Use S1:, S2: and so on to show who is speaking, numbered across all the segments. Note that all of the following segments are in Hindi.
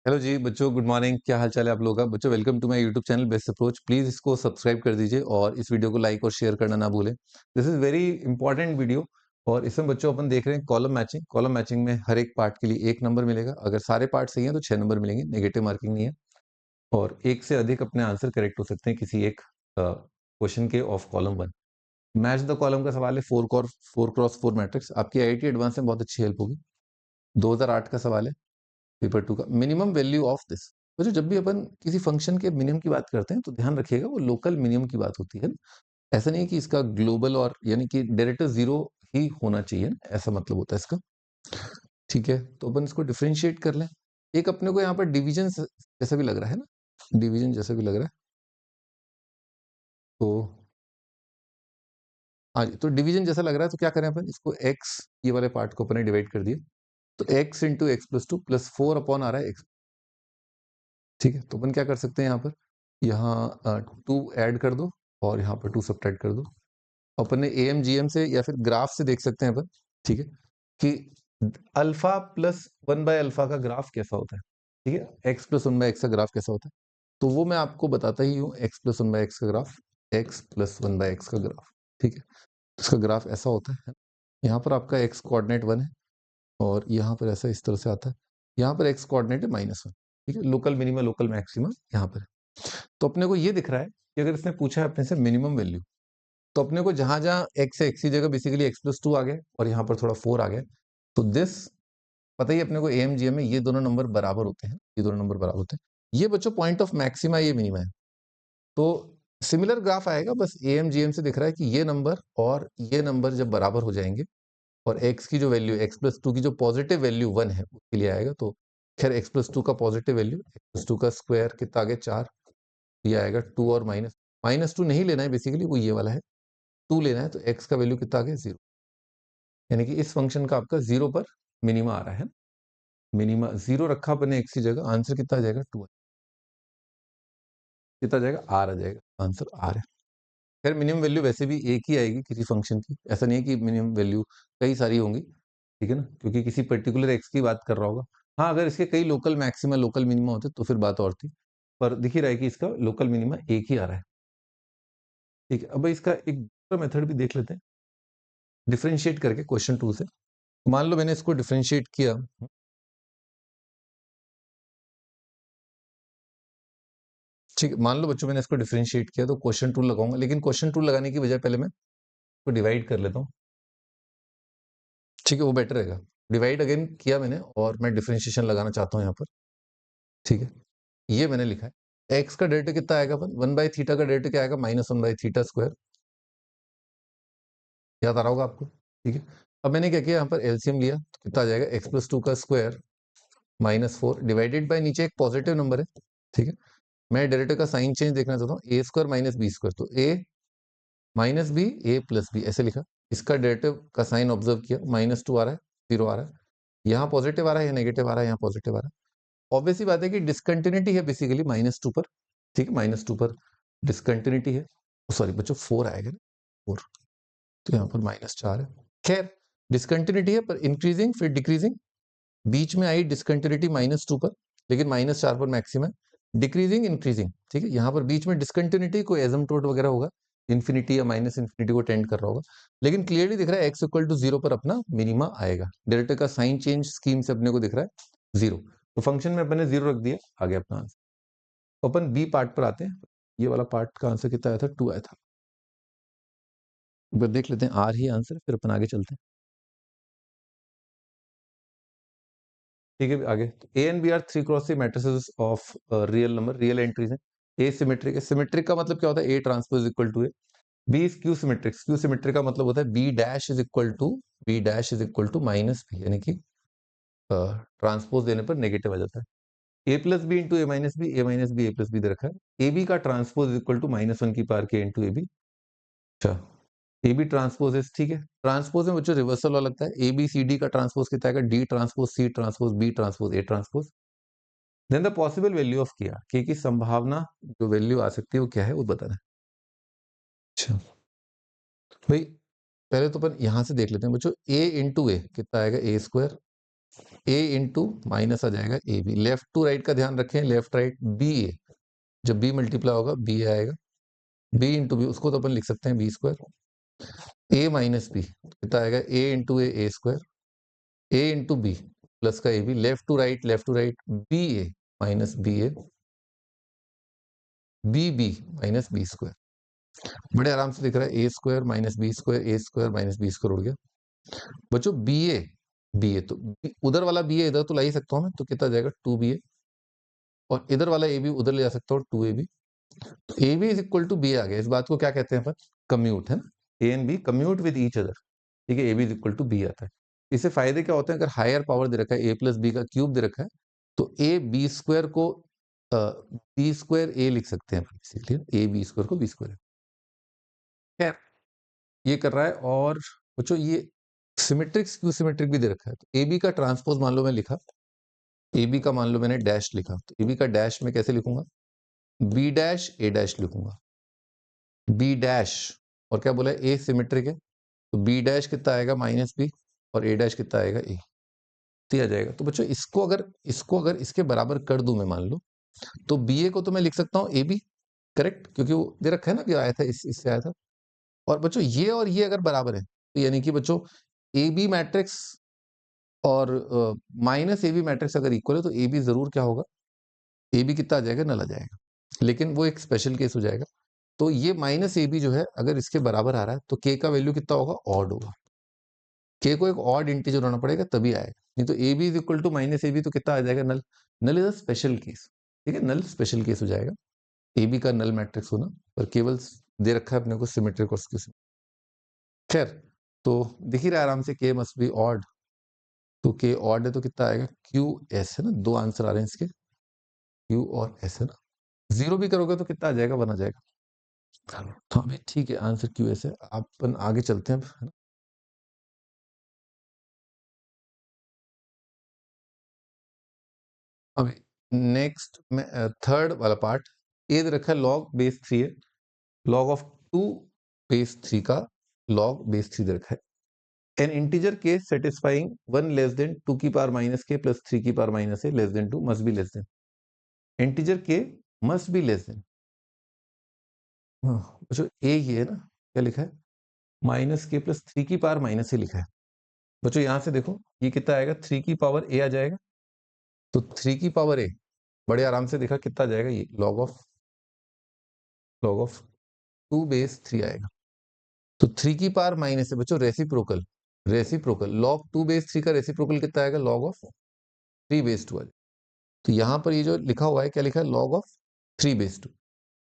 S1: हेलो जी बच्चों, गुड मॉर्निंग। क्या हाल चाल है आप लोगों का? बच्चों welcome to my YouTube channel best approach. Please इसको सब्सक्राइब कर दीजिए और इस वीडियो को लाइक और शेयर करना ना भूलें। This is very important video. और इसमें बच्चों अपन देख रहे हैं कॉलम मैचिंग। कॉलम मैचिंग में हर एक पार्ट के लिए 1 नंबर मिलेगा। अगर सारे पार्ट सही हैं तो 6 नंबर मिलेंगे, नेगेटिव मार्किंग नहीं है। और एक से अधिक अपने आंसर करेक्ट हो सकते हैं किसी एक क्वेश्चन के of column 1। Match the column का सवाल है, 4x4 मैट्रिक्स। आपकी IIT एडवांस में बहुत अच्छी हेल्प होगी। 2008 का सवाल है, पेपर 2 का। Minimum value of this. तो जब भी अपन किसी फंक्शन के मिनिमम की बात करते हैं तो ध्यान रखिएगा वो लोकल मिनिमम की बात होती है। ऐसा नहीं है कि इसका ग्लोबल और यानी कि डायरेक्टर जीरो ही होना चाहिए, ऐसा मतलब होता है इसका। ठीक है, तो अपन इसको डिफरेंशिएट कर लें। एक अपने को यहाँ पर डिवीजन जैसा भी लग रहा है ना, डिवीजन जैसा भी लग रहा है। तो हाँ जी, तो डिवीजन जैसा लग रहा है तो क्या करें अपन इसको x, ये वाले पार्ट को अपने डिवाइड कर दिए। तो x into x plus two plus 4 upon आ रहा है x। ठीक है, तो अपन क्या कर सकते हैं यहाँ पर, यहाँ 2 ऐड कर दो और यहाँ पर 2 सब्ट्रैक्ट कर दो। अपन ने AMGM से या फिर ग्राफ से देख सकते हैं अपन, ठीक है, कि अल्फा प्लस 1/अल्फा का ग्राफ कैसा होता है। ठीक है, x प्लस 1/x का ग्राफ कैसा होता है, तो वो मैं आपको बताता ही हूँ। x प्लस 1/x का ग्राफ, x प्लस 1/x का ग्राफ। ठीक है, इसका ग्राफ ऐसा होता है। यहाँ पर आपका x कोऑर्डिनेट 1 है और यहाँ पर ऐसा इस तरह से आता है। यहाँ पर x कोऑर्डिनेट है -1। ठीक है, लोकल मिनिमा लोकल मैक्सिमा यहाँ पर है। तो अपने को ये दिख रहा है कि अगर इसने पूछा है अपने से मिनिमम वैल्यू, तो अपने को जहां जहां x है, x की जगह बेसिकली x प्लस 2 आ गया और यहाँ पर थोड़ा 4 आ गया। तो दिस पता ही अपने को AMGM में ये दोनों नंबर बराबर होते हैं, ये दोनों नंबर बराबर होते हैं। ये बच्चों पॉइंट ऑफ मैक्सिमा, ये मिनिमा है। तो सिमिलर ग्राफ आएगा, बस AMGM से दिख रहा है कि ये नंबर और ये नंबर जब बराबर हो जाएंगे और x की जो वैल्यू x प्लस 2 की जो पॉजिटिव वैल्यू 1 है उसके लिए आएगा। तो खैर x प्लस 2 का पॉजिटिव वैल्यू, x प्लस 2 का स्क्वायर कितना आ गया 4, ये आएगा 2 और -2 नहीं लेना है, बेसिकली वो ये वाला है 2 लेना है। तो x का वैल्यू कितना आ गया 0, यानी कि इस फंक्शन का आपका 0 पर मिनिमा आ रहा है। मिनिमा 0 रखा अपने x की जगह, आंसर कितना आ जाएगा 2, कितना आ जाएगा r आ जाएगा, आंसर r है। खैर मिनिमम वैल्यू वैसे भी एक ही आएगी किसी फंक्शन की, ऐसा नहीं है कि मिनिमम वैल्यू कई सारी होंगी। ठीक है ना, क्योंकि किसी पर्टिकुलर x की बात कर रहा होगा। हाँ, अगर इसके कई लोकल मैक्सिमा लोकल मिनिमा होते तो फिर बात और थी, पर दिख ही रहा है कि इसका लोकल मिनिमा एक ही आ रहा है। ठीक है, अब इसका एक दूसरा मेथड भी देख लेते हैं डिफरेंशिएट करके क्वेश्चन 2 से। मान लो मैंने इसको डिफरेंशिएट किया, ठीक है, मान लो बच्चों मैंने इसको डिफरेंशिएट किया तो क्वेश्चन 2 लगाऊंगा, लेकिन क्वेश्चन 2 लगाने की बजाय पहले मैं इसको डिवाइड कर लेता हूँ। ठीक है, वो बेटर रहेगा। डिवाइड अगेन किया मैंने और मैं डिफरेंशिएशन लगाना चाहता हूँ यहाँ पर। ठीक है, ये मैंने लिखा है। एक्स का डेरिवेटिव कितना आएगा, 1/थीटा का डेरिवेटिव क्या आएगा, -1/थीटा स्क्वायर। याद आ रहा होगा आपको। ठीक है, अब मैंने क्या किया, यहाँ पर एलसीएम लिया तो कितना आ जाएगा, x प्लस 2 का स्क्वायर -4 डिवाइडेड बाय नीचे एक पॉजिटिव नंबर है। ठीक है, मैं डेरिवेटिव का साइन चेंज देखना चाहता हूँ, A square minus B square, तो a minus B A plus B ऐसे लिखा। इसका डेरिवेटिव का साइन ऑब्जर्व किया, -2 आ रहा है, 0 आ रहा है, यहाँ पॉजिटिव आ रहा है, यहाँ नेगेटिव आ रहा है, यहाँ पॉजिटिव आ रहा है। ऑब्वियस सी बात है कि डिसकंटिन्यूटी है बेसिकली -2 पर। ठीक है, -2 पर डिसकंटिन्यूटी है। सॉरी बच्चों 4 आएगा ना, 4, तो यहाँ पर -4 है। खैर डिसकंटिन्यूटी है पर इंक्रीजिंग फिर डिक्रीजिंग, बीच में आई डिसकंटिन्यूटी -2 पर, लेकिन -4 पर मैक्सिमम है, डिक्रीजिंग इंक्रीजिंग। ठीक है, यहाँ पर बीच में डिसकंटिन्यूटी कोई एजमटोट वगैरह होगा, इन्फिनिटी या माइनस इन्फिनिटी को टेंड कर रहा होगा, लेकिन क्लियरली दिख रहा है x इक्वल टू 0 पर अपना मिनिमा आएगा। डेरिवेटिव का साइन चेंज स्कीम से अपने को दिख रहा है 0, तो फंक्शन में अपने 0 रख दिया, आ गया अपना आंसर। तो अपन बी पार्ट पर आते हैं। ये वाला पार्ट का आंसर कितना आया था, 2 आया था। एक बार देख लेते हैं आर ही आंसर, फिर अपन आगे चलते हैं। ठीक है, आगे A and B are 3x3 matrices of real number, real entries हैं। ए सिमेट्रिक है, सिमेट्रिक का मतलब क्या होता है, A transpose equal to A. B is skew symmetric, skew symmetric का मतलब होता है B dash is equal to minus B, यानी कि ट्रांसपोज देने पर नेगेटिव आ जाता है। A plus B into A minus B, A minus B A plus B दे रखा है। ए बी का ट्रांसपोज इज इक्वल टू -1 की पावर के इंटू ए बी। अच्छा, ए बी ट्रांसपोज है, ठीक है। ट्रांसपोज में बच्चों रिवर्सल वाला लगता है, ए बी सी डी का ट्रांसपोज कितना आएगा, D transpose C transpose B transpose A transpose. Then the possible value of K की संभावना जो वैल्यू आ सकती है वो क्या है, वो बताना है। अच्छा भाई, पहले तो अपन यहां से देख लेते हैं बच्चों, ए इंटू ए कितना आएगा, A square A into minus आ जाएगा A B. Left to right का ध्यान रखें, लेफ्ट राइट बी ए, जब बी मल्टीप्लाई होगा बी ए आएगा, बी इंटू बी, उसको तो अपन लिख सकते हैं B square. A minus B कितना आएगा, A into A square, A into B plus का A B, left to right B A minus B A, B B minus B square. बड़े आराम से दिख रहा है, A square minus B square, A square minus B square उड़ गया बच्चों। बी ए तो उधर वाला बी ए इधर तो ला ही सकता हूँ मैं, तो कितना जाएगा 2ba, और इधर वाला ए बी उधर ले जा सकता हूँ 2ab। तो a B is equal to b आ गया। इस बात को क्या कहते हैं अपन, कम्यूट, है ना, A and B commute with each other, ठीक है, A B is equal to B आता है। इससे फायदे क्या होते हैं, अगर हायर पावर दे रखा है, ए प्लस बी का क्यूब दे रखा है, तो ए बी स्क्वायर को बी स्क्वायर ए लिख सकते हैं बेसिकली, ए बी स्क्वायर को बी स्क्वायर। खैर ये कर रहा है। और बच्चों ये सिमेट्रिक स्क्यू सिमेट्रिक भी दे रखा है, तो ए बी का ट्रांसपोज मान लो मैं लिखा, ए बी का मान लो मैंने डैश लिखा, तो ए बी का डैश में कैसे लिखूंगा, बी डैश ए डैश लिखूंगा, बी डैश, और क्या बोला ए सिमेट्रिक है, तो बी डैश कितना आएगा माइनस बी, और ए डैश कितना आएगा ए, आ जाएगा। तो बच्चों इसको अगर इसके बराबर कर दूं मैं मान लो, तो बी ए को तो मैं लिख सकता हूँ ए बी, करेक्ट, क्योंकि वो दे रखा है ना, कि आया था इससे आया था। और बच्चों ये और ये अगर बराबर है, तो यानी कि बच्चों ए बी मैट्रिक्स और माइनस ए बी मैट्रिक्स अगर इक्वल है, तो ए बी जरूर क्या होगा, ए बी कितना आ जाएगा, नल आ जाएगा। लेकिन वो एक स्पेशल केस हो जाएगा। तो ये माइनस ए बी जो है अगर इसके बराबर आ रहा है, तो के का वैल्यू कितना होगा, ऑड होगा। के को एक ऑड इंटीजर होना पड़ेगा तभी आएगा, नहीं तो a B is equal to minus a b, तो कितना आ जाएगा, null. Null is a special case, ठीक है, नल स्पेशल केस हो जाएगा ए बी का नल मैट्रिक्स होना, पर केवल दे रखा है अपने को सिमेट्रिक और स्क्यू। खैर, तो दिख ही रहा है आराम से, के मस्ट बी ऑड, तो के ऑड है तो कितना आएगा, क्यू एस, है ना, दो आंसर आ रहे हैं इसके, क्यू और एस, है ना। जीरो भी करोगे तो कितना आ जाएगा, 1 आ जाएगा। तो अभी ठीक है, आंसर क्यू एस है। अपन आगे चलते हैं अब, है ना। अभी नेक्स्ट में थर्ड वाला पार्ट, ए दे रखा है लॉग बेस 3 है, लॉग ऑफ 2 बेस 3 का लॉग बेस 3 दे रखा है। एन इंटीजर के सेटिस्फाइंग 1 लेस देन 2 की पावर माइनस के प्लस 3 की power minus A less than 2 must be less than, integer के मस्ट बी लेस देन, बच्चों ए ये है ना, क्या लिखा है, माइनस के प्लस 3 की पावर माइनस ए लिखा है। बच्चों यहां से देखो ये कितना आएगा, 3 की पावर ए आ जाएगा, तो 3 की पावर ए बड़े आराम से देखा कितना आ जाएगा, ये लॉग ऑफ 2 बेस 3 आएगा। तो 3 की पावर माइनस है बच्चों, रेसिप्रोकल लॉग 2 बेस 3 का रेसिप्रोकल कितना आएगा, लॉग ऑफ 3 बेस 2 आएगा। तो यहां पर ये जो लिखा हुआ है, क्या लिखा है, लॉग ऑफ 3 बेस 2।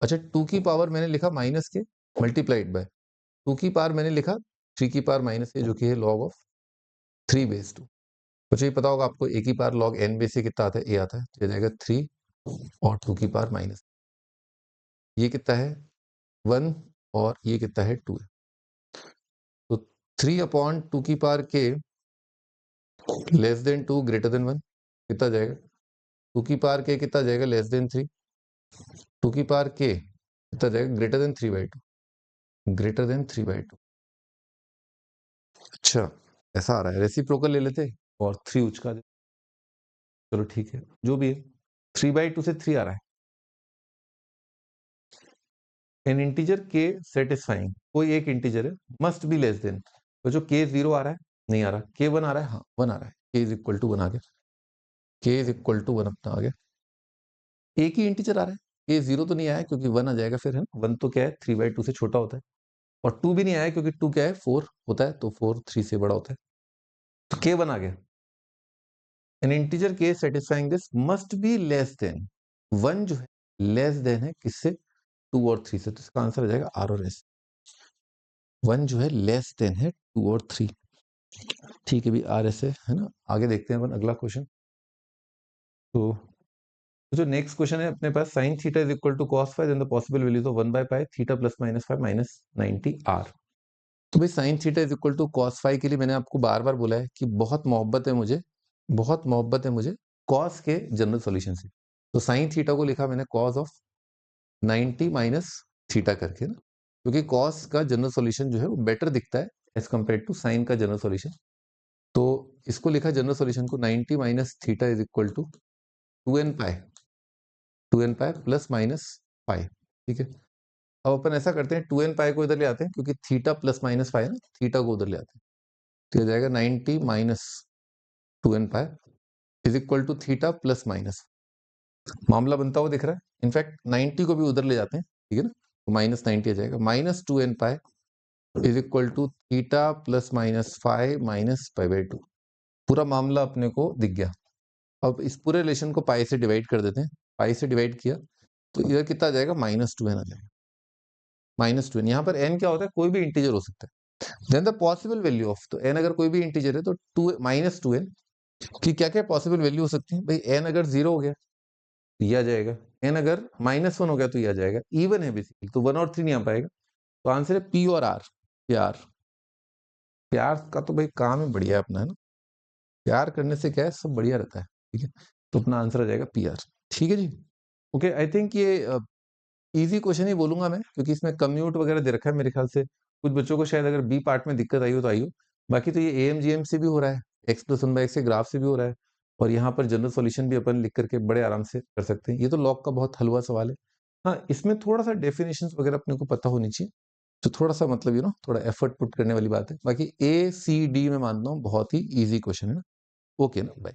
S1: अच्छा, 2 की पावर मैंने लिखा माइनस के मल्टीप्लाइड बाय 2 की पावर मैंने लिखा 3 की पावर माइनस ए, जो कि है लॉग ऑफ 3 बेस 2। कुछ ये पता होगा आपको, ए की पावर लॉग एन बेस से कितना आता है, ए आता है, तो ये जाएगा 3 और 2 की पावर माइनस, ये कितना है 1, और ये कितना है 2 है। तो 3 अपॉन 2 की पावर के लेस देन 2 ग्रेटर देन 1 कितना जाएगा, 2 की पावर के कितना जाएगा, लेस देन 3, 2 की पावर के कितना जाएगा, ग्रेटर देन 3/2, ग्रेटर देन 3/2। अच्छा, ऐसा आ रहा है, रेसिप्रोकल ले लेते और 3 उचका दे, चलो ठीक है, जो भी है, 3/2 से 3 आ रहा है। एन इंटीजर के सेटिस्फाइंग, कोई एक इंटीजर है, मस्ट बी लेस देन, तो जो के 0 आ रहा है, नहीं आ रहा, के 1 आ रहा है, हाँ 1 आ रहा है, के इज इक्वल टू 1 आ गया, के इज इक्वल टू 1 अपना आ गया। एक ही इंटीजर आ रहा है, के 0 तो नहीं आया क्योंकि 1 आ जाएगा फिर, है ना, 1 तो क्या है 3/2 से छोटा होता है, और 2 भी नहीं आया क्योंकि 2 क्या है 4 होता है, तो 4 3 से बड़ा होता है, तो के 1 आ गया। एन इंटीजर के satisfying this must be less than, 1 जो है लेस देन है किससे, 2 और 3 से, तो इसका आंसर आ जाएगा आर और एस। 1 जो है लेस देन है 2 और 3, ठीक है भी, आर एस है ना। आगे देखते हैं अपन अगला क्वेश्चन। तो जो नेक्स्ट क्वेश्चन है अपने पास, sine theta is equal to cos phi, then the possible values of 1/पाई theta plus minus 5 minus 90 are. तो भाई sine theta is equal to cos phi के लिए मैंने आपको बार बार बोला है कि बहुत मोहब्बत है मुझे, बहुत मोहब्बत है मुझे कॉस के जनरल सॉल्यूशन से। तो साइन थीटा को लिखा मैंने कॉस ऑफ 90 माइनस थीटा करके ना, क्योंकि कॉस का जनरल सॉल्यूशन जो है वो बेटर दिखता है एज कंपेयर टू साइन का जनरल सॉल्यूशन। तो इसको लिखा जनरल सॉल्यूशन को 90 minus theta is equal to 2n pi plus minus pi. ठीक है, अब अपन ऐसा करते हैं 2n पाई को इधर ले आते हैं, क्योंकि थीटा प्लस माइनस पाई है ना, थीटा को उधर ले आते हैं, तो ये जाएगा 90 minus 2n pi is equal to theta plus minus. मामला बनता हुआ दिख रहा है। इनफैक्ट 90 को भी उधर ले जाते हैं, ठीक है ना, तो माइनस 90 आ जाएगा, minus 2n pi is equal to theta plus minus five minus pi by 2। पूरा मामला अपने को दिख गया। अब इस पूरे रिलेशन को पाई से डिवाइड कर देते हैं, पाई से डिवाइड किया तो इधर कितना आ जाएगा, माइनस 2n आ जाएगा, माइनस 2n। यहाँ पर n क्या होता है, कोई भी इंटीजर हो सकता है। Then the possible value of, तो n अगर कोई भी इंटीजर है तो टू माइनस 2n की क्या क्या पॉसिबल वैल्यू हो सकती है भाई। n अगर 0 हो गया तो ये आ जाएगा, n अगर -1 हो गया तो ये आ जाएगा, इवन है बेसिकली, तो 1 और 3 नहीं आ पाएगा। तो आंसर है p और r। प्यार, प्यार का तो भाई काम ही बढ़िया है अपना, है ना, प्यार करने से क्या है, सब बढ़िया रहता है। ठीक है, तो अपना आंसर आ जाएगा पी आर। ठीक है जी, ओके। आई थिंक ये इजी क्वेश्चन ही बोलूंगा मैं, क्योंकि इसमें कम्यूट वगैरह दे रखा है मेरे ख्याल से। कुछ बच्चों को शायद अगर बी पार्ट में दिक्कत आई हो तो आई हो, बाकी तो ये एम जी एम से भी हो रहा है, x plus one by x के ग्राफ से भी हो रहा है, और यहाँ पर जनरल सॉल्यूशन भी अपन लिख करके बड़े आराम से कर सकते हैं। ये तो लॉग का बहुत हलवा सवाल है। हाँ, इसमें थोड़ा सा डेफिनेशन वगैरह अपने को पता होनी चाहिए, तो थोड़ा सा मतलब थोड़ा एफर्ट पुट करने वाली बात है। बाकी ए सी डी में मानता हूँ बहुत ही ईजी क्वेश्चन है ना। ओके ना, बाय।